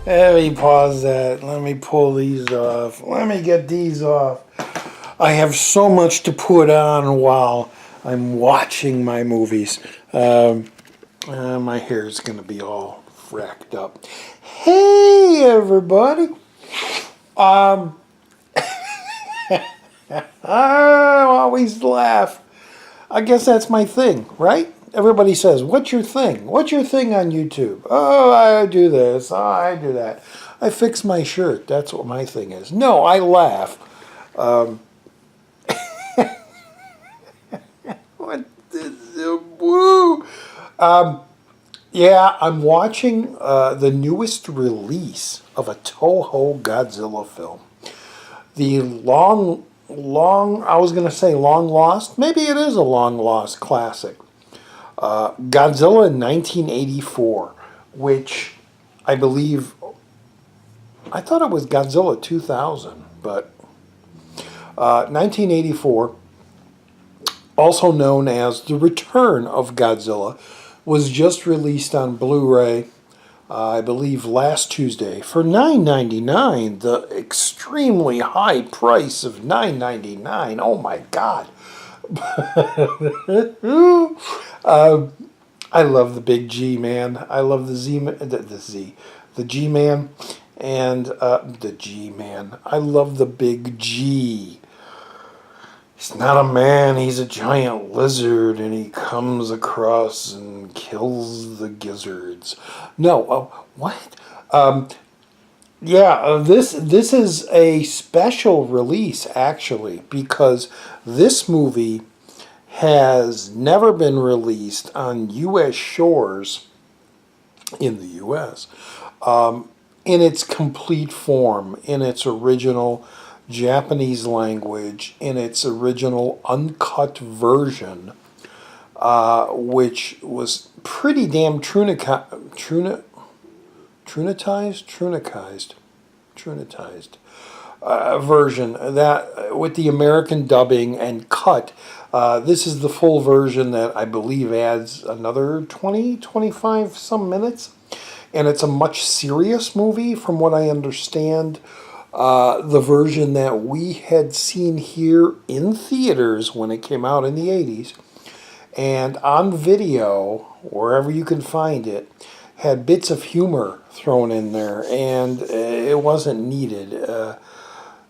Let me pause that. Let me pull these off. Let me get these off. I have so much to put on while I'm watching my movies. My hair is going to be all fracked up. Hey, everybody. I always laugh. I guess that's my thing, right? Everybody says, what's your thing? What's your thing on YouTube? Oh, I do this. Oh, I do that. I fix my shirt. That's what my thing is. No, I laugh. What the woo? Yeah, I'm watching the newest release of a Toho Godzilla film. The I was going to say long lost. Maybe it is a long lost classic. Godzilla in 1984, which I believe, I thought it was Godzilla 2000, but 1984, also known as The Return of Godzilla, was just released on Blu-ray, I believe last Tuesday, for $9.99, the extremely high price of $9.99. Oh my God. I love the big G, man. I love the G man, and the G man. I love the big G. He's not a man, he's a giant lizard, and he comes across and kills the gizzards. No, what? Yeah, this is a special release, actually, because this movie has never been released on U.S. shores in the U.S. In its complete form, in its original Japanese language, in its original uncut version, which was pretty damn trunitized version, that with the American dubbing and cut. This is the full version that I believe adds another 25 some minutes, and it's a much serious movie from what I understand. The version that we had seen here in theaters when it came out in the 80s and on video, wherever you can find it, had bits of humor thrown in there, and it wasn't needed.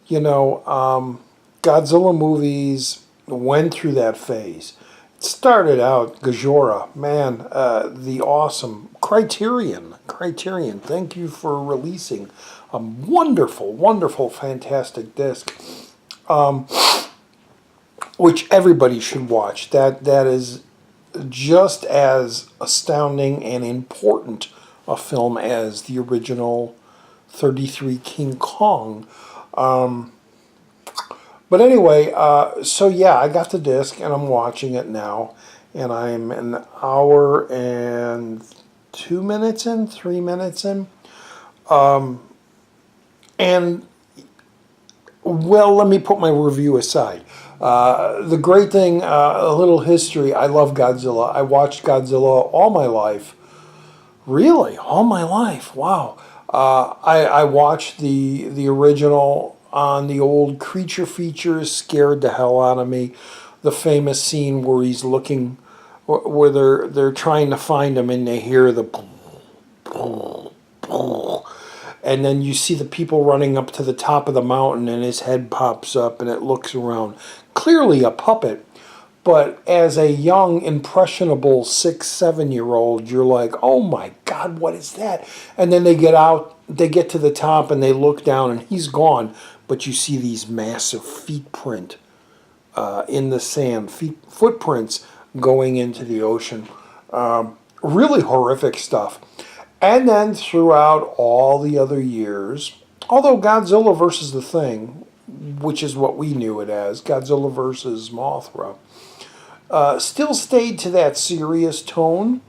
Godzilla movies went through that phase. It started out, Gajora, man, the awesome Criterion, thank you for releasing a wonderful, fantastic disc, which everybody should watch. That is just as astounding and important a film as the original 33 King Kong. But anyway, so yeah, I got the disc and I'm watching it now, and I'm an hour and 3 minutes in. And, well, let me put my review aside. The great thing, a little history, I love Godzilla. I watched Godzilla all my life. Really? All my life? Wow. I watched the original on the old Creature Features, scared the hell out of me. The famous scene where he's looking, where they're trying to find him and they hear the and then you see the people running up to the top of the mountain and his head pops up and it looks around. Clearly a puppet, but as a young, impressionable 6-7-year-old, you're like, oh my God, what is that? And then they get out, they get to the top and they look down and he's gone, but you see these massive footprint in the sand, footprints going into the ocean. Really horrific stuff. And then throughout all the other years, although Godzilla versus the Thing, which is what we knew it as, Godzilla versus Mothra, still stayed to that serious tone,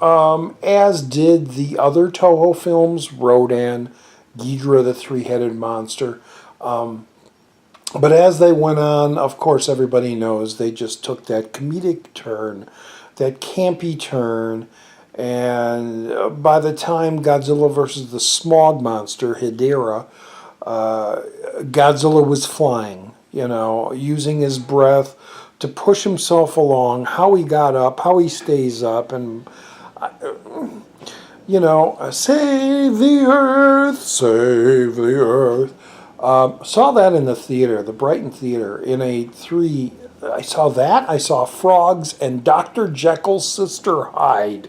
as did the other Toho films, Rodan, Ghidorah the Three-Headed Monster. But as they went on, of course, everybody knows they just took that comedic turn, that campy turn, And by the time Godzilla versus the Smog Monster, Hedera, Godzilla was flying, you know, using his breath to push himself along, how he got up, how he stays up, and, you know, save the earth, save the earth. Saw that in the theater, the Brighton Theater, in a three. I saw that. I saw Frogs and Dr. Jekyll's Sister Hyde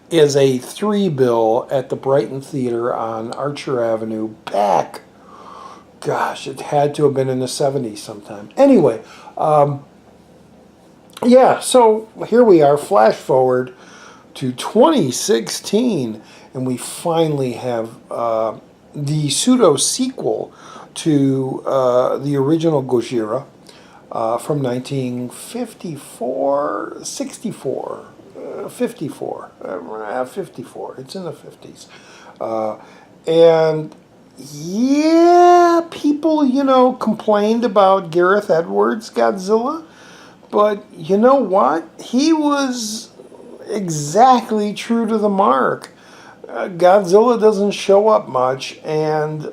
is a 3 bill at the Brighton Theater on Archer Avenue back. Gosh, it had to have been in the 70s sometime. Anyway, yeah, so here we are, flash forward to 2016, and we finally have the pseudo-sequel to the original Gojira from 1954, 64, 54, 54. It's in the 50s. And yeah, people, you know, complained about Gareth Edwards' Godzilla, but you know what? He was exactly true to the mark. Godzilla doesn't show up much, and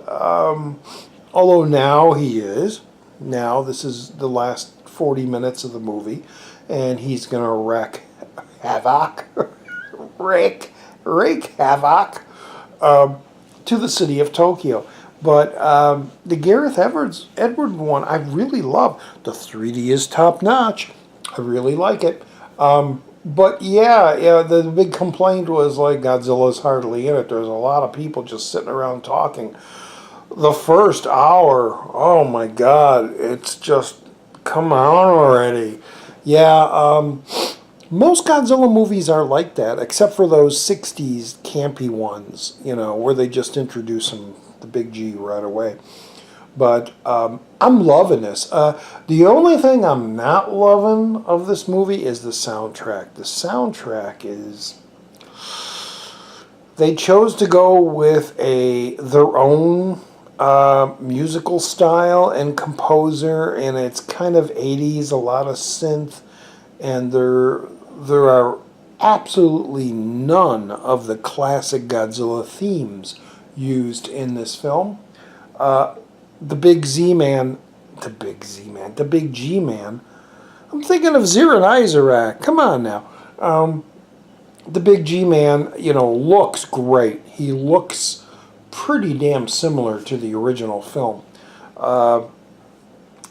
although now he is, now this is the last 40 minutes of the movie, and he's going to wreak havoc, wreak havoc to the city of Tokyo. But the Gareth Edward one, I really love. The 3D is top notch. I really like it. But yeah, the big complaint was like Godzilla's hardly in it. There's a lot of people just sitting around talking. The first hour, oh my God, it's just, come on already. Yeah, most Godzilla movies are like that, except for those 60s campy ones, you know, where they just introduce him, the big G, right away. But I'm loving this. The only thing I'm not loving of this movie is the soundtrack. The soundtrack is... They chose to go with their own musical style and composer, and it's kind of 80s, a lot of synth, and there are absolutely none of the classic Godzilla themes used in this film. The big G-Man, I'm thinking of Zira and Isaac. Come on now. The big G-Man, you know, looks great. He looks pretty damn similar to the original film.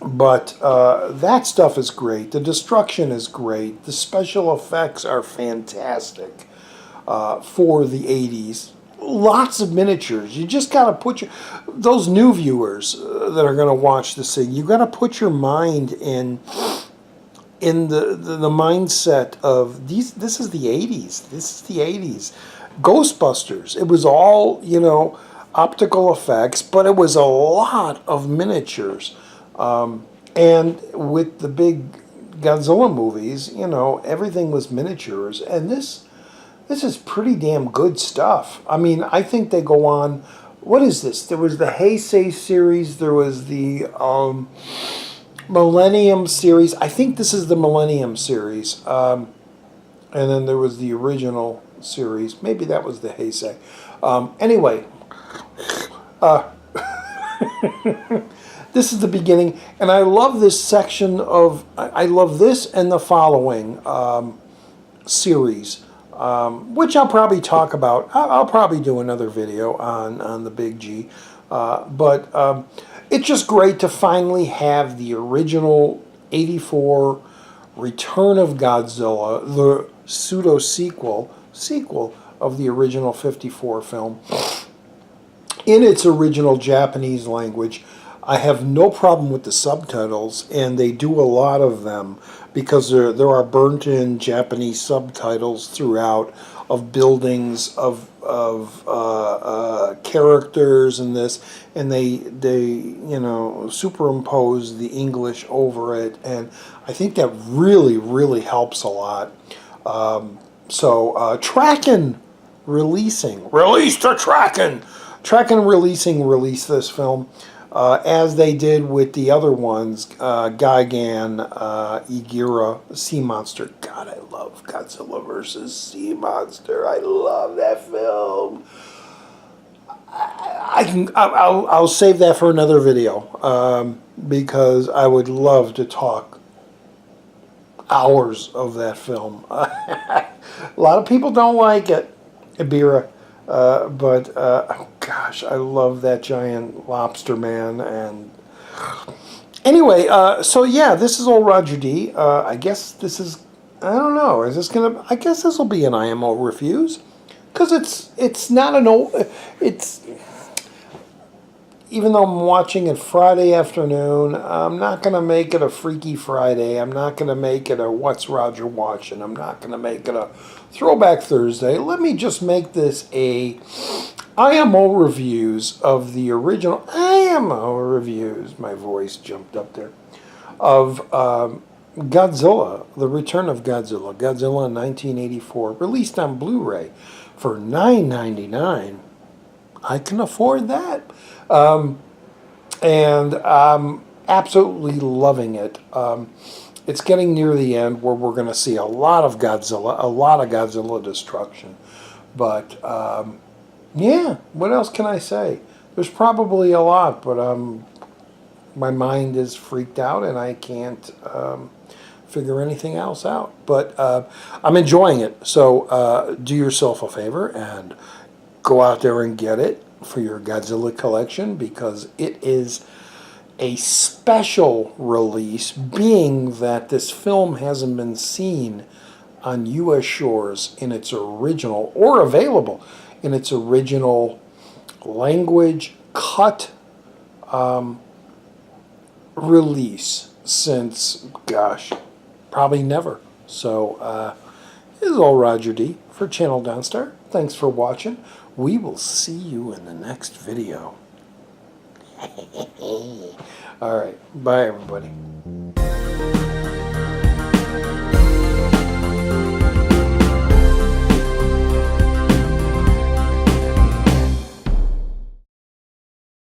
But that stuff is great. The destruction is great. The special effects are fantastic for the 80s. Lots of miniatures. You just got to put those new viewers that are going to watch this thing, you got to put your mind in the mindset of this is the 80s. This is the 80s. Ghostbusters. It was all, you know, optical effects, but it was a lot of miniatures. And with the big Godzilla movies, you know, everything was miniatures, and this is pretty damn good stuff. I mean, I think they go on. What is this? There was the Heisei series. There was the Millennium series. I think this is the Millennium series. And then there was the original series. Maybe that was the Heisei. Anyway, this is the beginning. And I love this section of... I love this and the following series. Which I'll probably talk about. I'll probably do another video on the Big G. But it's just great to finally have the original 84 Return of Godzilla, the pseudo-sequel of the original 54 film, in its original Japanese language. I have no problem with the subtitles, and they do a lot of them because there are burnt-in Japanese subtitles throughout of buildings, of characters and this, and they you know, superimpose the English over it, and I think that really helps a lot. Kraken Releasing, released the Kraken Releasing released this film. as they did with the other ones, Gigan, Igira, Sea Monster. God, I love Godzilla versus Sea Monster. I love that film. I'll save that for another video, because I would love to talk hours of that film. A lot of people don't like it, Ibira, but oh gosh, I love that giant lobster man. And anyway, so yeah, this is old Roger D. I guess this is, I don't know, is this gonna? I guess this will be an IMO Reviews, because it's not an old, it's. Even though I'm watching it Friday afternoon, I'm not going to make it a Freaky Friday. I'm not going to make it a What's Roger Watching. I'm not going to make it a Throwback Thursday. Let me just make this a IMO Reviews of the original IMO Reviews. My voice jumped up there. Of Godzilla, The Return of Godzilla. Godzilla in 1984. Released on Blu-ray for $9.99. I can afford that. And I'm absolutely loving it. It's getting near the end where we're going to see a lot of Godzilla destruction. But, yeah, what else can I say? There's probably a lot, but my mind is freaked out and I can't figure anything else out. But I'm enjoying it. So do yourself a favor and go out there and get it for your Godzilla collection, because it is a special release, being that this film hasn't been seen on U.S. shores in its original, or available in its original language cut release since, gosh, probably never. So this is all Roger D for Channel Donstar. Thanks for watching. We will see you in the next video. All right. Bye, everybody.